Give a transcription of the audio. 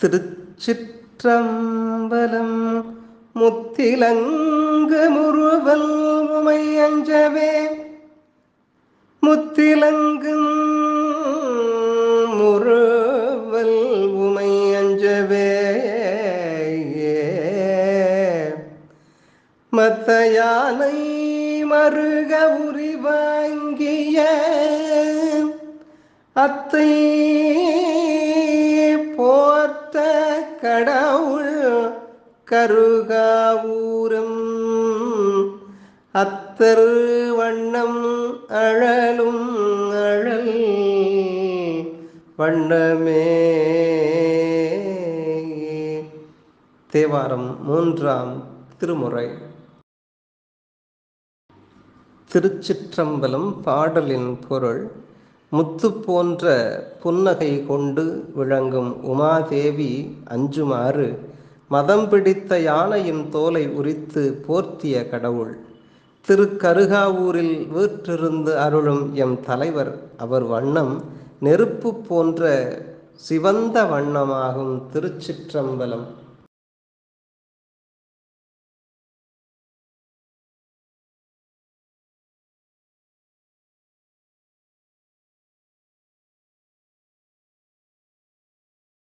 திருச்சிற்றம்பலம். முத்திலங்கு முறுவல் உமை அஞ்சவே, முத்திலங்கும் முறுவல் உமை அஞ்சவே, மத்த யானை மருக உரிவாங்கிய அத்தை போர்த்த கடவுள் கருகாவூரம் அத்தர் வண்ணம் அழலும் அழல் வண்ணமே. தேவாரம் மூன்றாம் திருமுறை. திருச்சிற்றம்பலம். பாடலின் பொருள்: முத்து போன்ற புன்னகை கொண்டு விளங்கும் உமாதேவி அஞ்சுமாறு மதம் பிடித்த யானையின் தோலை உரித்து போர்த்திய கடவுள். திருக்கருகாவூரில் வீற்றிருந்து அருளும் எம் தலைவர். அவர் வண்ணம் நெருப்பு போன்ற சிவந்த வண்ணமாகும். திருச்சிற்றம்பலம்.